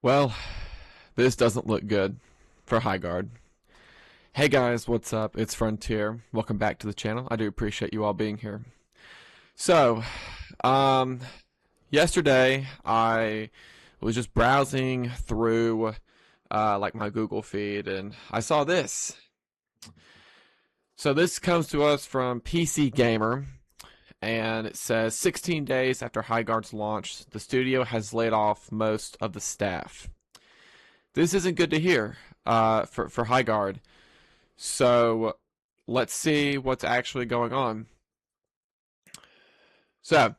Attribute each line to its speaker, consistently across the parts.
Speaker 1: Well, this doesn't look good for Highguard. Hey guys, what's up? It's Frontier. Welcome back to the channel. I do appreciate you all being here. So, um, yesterday I was just browsing through like my Google feed and I saw this. So this comes to us from PC Gamer and it says 16 days after Highguard's launch, the studio has laid off most of the staff. This isn't good to hear for Highguard. So let's see what's actually going on. So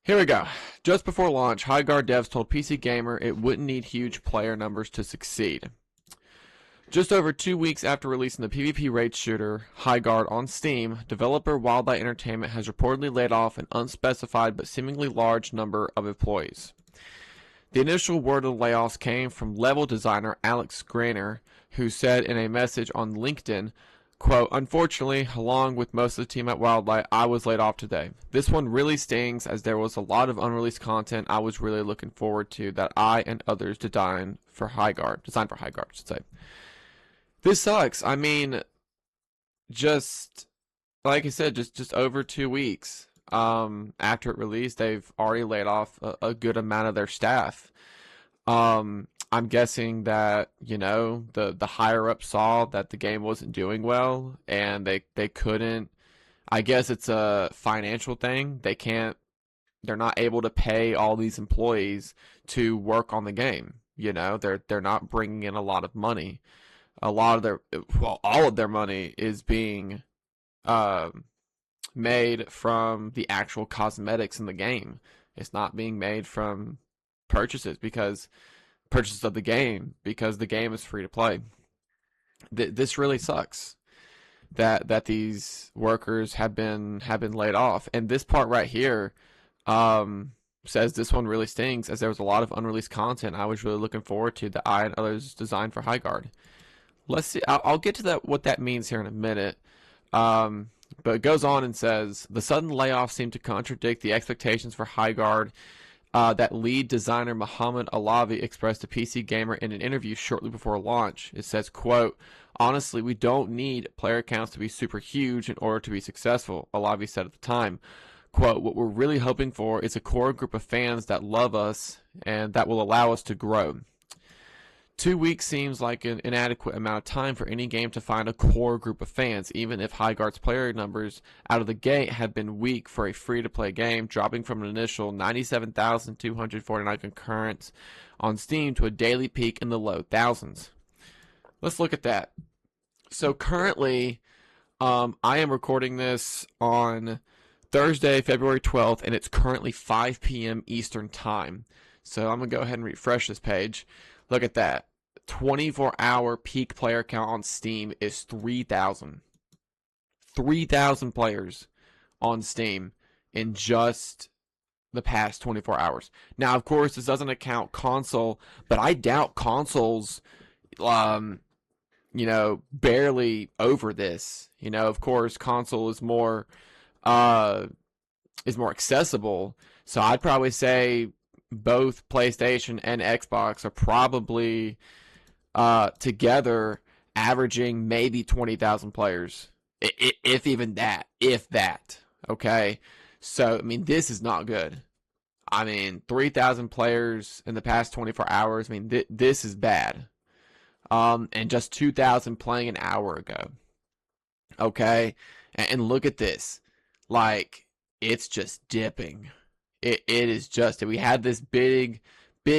Speaker 1: here we go. Just before launch, Highguard devs told PC Gamer it wouldn't need huge player numbers to succeed. Just over 2 weeks after releasing the PvP raid shooter Highguard on Steam, developer Wildlight Entertainment has reportedly laid off an unspecified but seemingly large number of employees. The initial word of the layoffs came from level designer Alex Grainer, who said in a message on LinkedIn, quote, "Unfortunately, along with most of the team at Wildlight, I was laid off today. This one really stings as there was a lot of unreleased content I was really looking forward to that I and others designed for Highguard, I should say. This sucks. I mean, just like I said, just over 2 weeks after it released, they've already laid off a good amount of their staff. I'm guessing that, the higher up saw that the game wasn't doing well and they couldn't. I guess it's a financial thing. They're not able to pay all these employees to work on the game. They're not bringing in a lot of money. A lot of all of their money is being uh, made from the actual cosmetics in the game. It's not being made from purchases of the game because the game is free to play. This really sucks that these workers have been laid off, and this part right here says this one really stings as there was a lot of unreleased content I was really looking forward to that I and others designed for Highguard. Let's see. I'll get to that what that means here in a minute. But it goes on and says the sudden layoffs seem to contradict the expectations for Highguard that lead designer Mohammed Alavi expressed to PC Gamer in an interview shortly before launch. It says, quote, "Honestly, we don't need player counts to be super huge in order to be successful," Alavi said at the time. Quote, "What we're really hoping for is a core group of fans that love us and that will allow us to grow." 2 weeks seems like an inadequate amount of time for any game to find a core group of fans, even if Highguard's player numbers out of the gate have been weak for a free-to-play game, dropping from an initial 97,249 concurrents on Steam to a daily peak in the low thousands. Let's look at that. So currently, I am recording this on Thursday, February 12th, and it's currently 5 p.m. Eastern Time. So I'm going to go ahead and refresh this page. Look at that. 24-hour peak player count on Steam is 3,000. 3,000 players on Steam in just the past 24 hours. Now, of course, this doesn't account console, but I doubt consoles, barely over this. Of course, console is more accessible. So I'd probably say both PlayStation and Xbox are probably together averaging maybe 20,000 players, if even that, if that. Okay, so I mean this is not good. I mean 3,000 players in the past 24 hours. I mean this is bad. And just 2,000 playing an hour ago. Okay, and look at this, like it's just dipping. It is just we had this big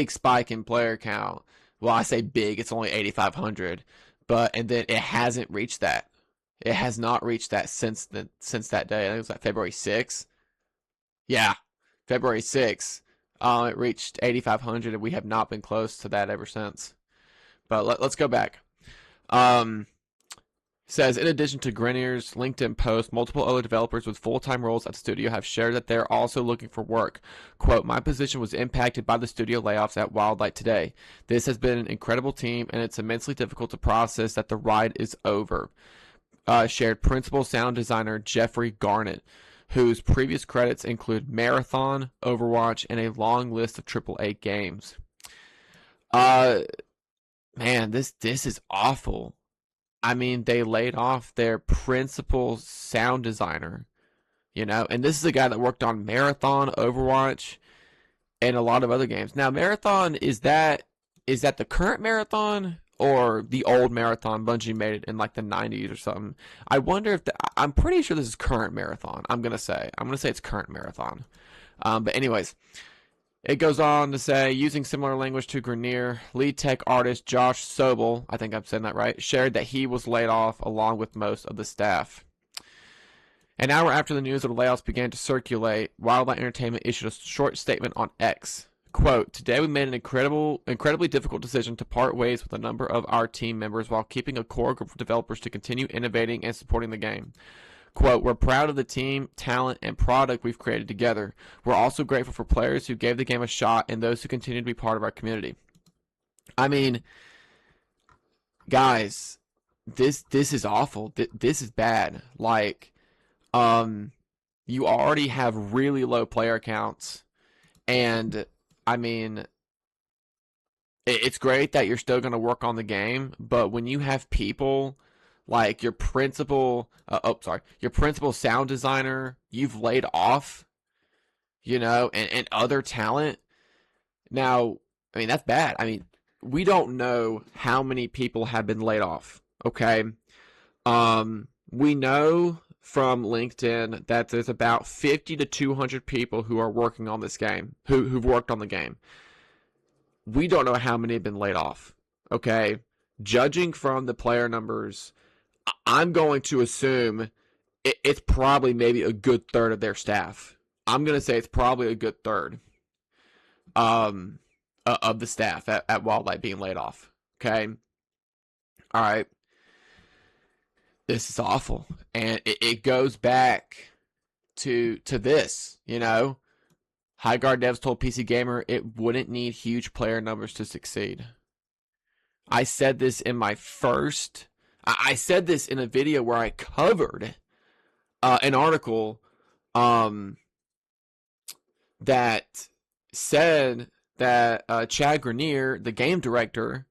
Speaker 1: spike in player count. Well, I say big, it's only 8,500, and then it hasn't reached that. It has not reached that since that day. I think it was like February 6th. Yeah, February 6th. It reached 8,500, and we have not been close to that ever since. But let's go back. Says, in addition to Grenier's LinkedIn post, multiple other developers with full-time roles at the studio have shared that they're also looking for work. Quote, "My position was impacted by the studio layoffs at Wildlight today. This has been an incredible team, and it's immensely difficult to process that the ride is over," shared principal sound designer Jeffrey Garnett, whose previous credits include Marathon, Overwatch, and a long list of AAA games. Uh, man, this is awful. I mean, they laid off their principal sound designer, and this is a guy that worked on Marathon, Overwatch, and a lot of other games. Now, Marathon, is that the current Marathon or the old Marathon Bungie made it in like the 90s or something? I wonder if I'm pretty sure this is current Marathon. I'm gonna say it's current Marathon. But anyways, it goes on to say, using similar language to Grenier, lead tech artist Josh Sobel, I think I'm saying that right, shared that he was laid off along with most of the staff. An hour after the news of the layoffs began to circulate, Wildlight Entertainment issued a short statement on X. Quote, today we made an incredibly difficult decision to part ways with a number of our team members while keeping a core group of developers to continue innovating and supporting the game. Quote, we're proud of the team, talent, and product we've created together. We're also grateful for players who gave the game a shot and those who continue to be part of our community. I mean, guys, this is awful. This is bad. Like, you already have really low player counts, and I mean, it's great that you're still going to work on the game, but when you have people like your principal sound designer, you've laid off, and other talent. Now, I mean, that's bad. I mean, we don't know how many people have been laid off. Okay. We know from LinkedIn that there's about 50 to 200 people who are working on this game, who've worked on the game. We don't know how many have been laid off. Okay. Judging from the player numbers, I'm going to assume it's probably maybe a good third of their staff. I'm going to say it's probably a good third of the staff at Wildlight being laid off. Okay. All right. This is awful. And it goes back to this, Highguard devs told PC Gamer it wouldn't need huge player numbers to succeed. I said this in I said this in a video where I covered an article that said that Chad Grenier, the game director,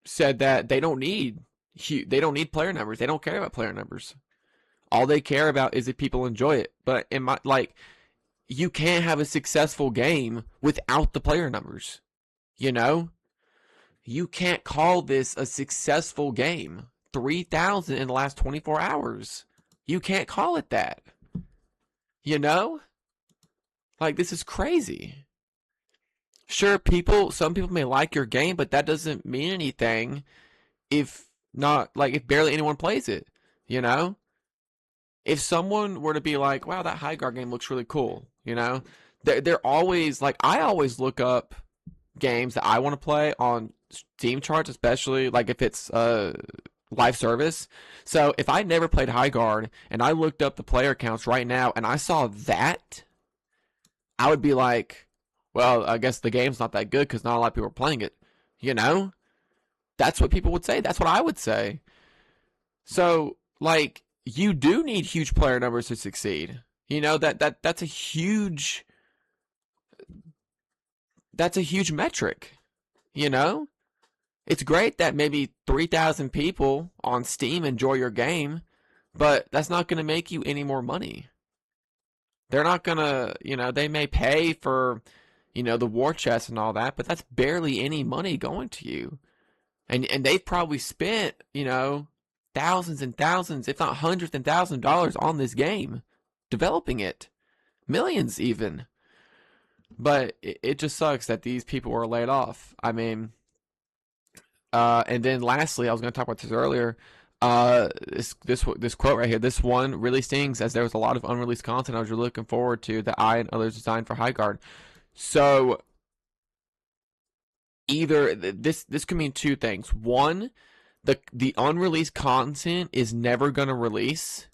Speaker 1: said that they don't need player numbers. They don't care about player numbers. All they care about is if people enjoy it. But you can't have a successful game without the player numbers. You can't call this a successful game. 3,000 in the last 24 hours. You can't call it that. This is crazy. Sure, some people may like your game, but that doesn't mean anything if barely anyone plays it. If someone were to be like, wow, that Highguard game looks really cool, they're always I always look up games that I want to play on Steam charts, especially if it's live service. So if I never played Highguard and I looked up the player counts right now and I saw that, I would be like, well, I guess the game's not that good because not a lot of people are playing it. That's what people would say. That's what I would say. So you do need huge player numbers to succeed. That's a huge metric. It's great that maybe 3,000 people on Steam enjoy your game, but that's not going to make you any more money. They're not going to, they may pay for, the war chest and all that, but that's barely any money going to you. And they've probably spent, thousands and thousands, if not hundreds and thousands of dollars on this game, developing it. Millions even. But it just sucks that these people were laid off. I mean, and then lastly, I was going to talk about this earlier. This quote right here, this one really stings as there was a lot of unreleased content I was really looking forward to that I and others designed for Highguard. So either this could mean two things. One, the unreleased content is never going to release,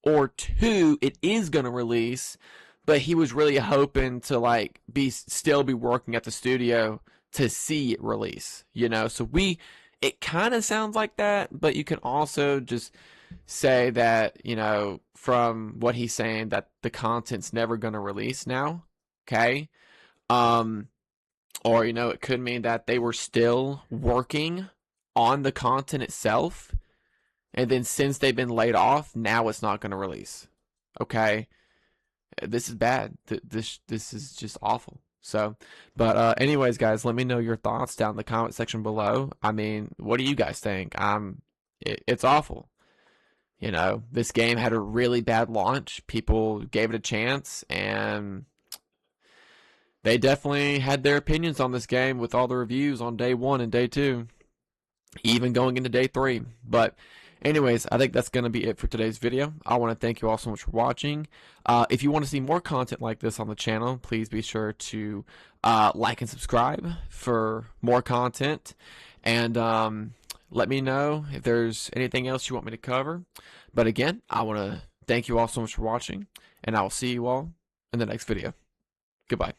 Speaker 1: or two, it is going to release, but he was really hoping to still be working at the studio to see it release, So it kind of sounds like that, but you can also just say that, from what he's saying, that the content's never going to release now. Okay. Um, or, it could mean that they were still working on the content itself. And then since they've been laid off, now it's not going to release. Okay. This is bad. This is just awful. So, but anyways, guys, let me know your thoughts down in the comment section below. I mean, what do you guys think? It's awful. This game had a really bad launch. People gave it a chance, and they definitely had their opinions on this game with all the reviews on day 1 and day 2, even going into day 3. But anyways, I think that's going to be it for today's video. I want to thank you all so much for watching. If you want to see more content like this on the channel, please be sure to like and subscribe for more content. And let me know if there's anything else you want me to cover. But again, I want to thank you all so much for watching, and I will see you all in the next video. Goodbye.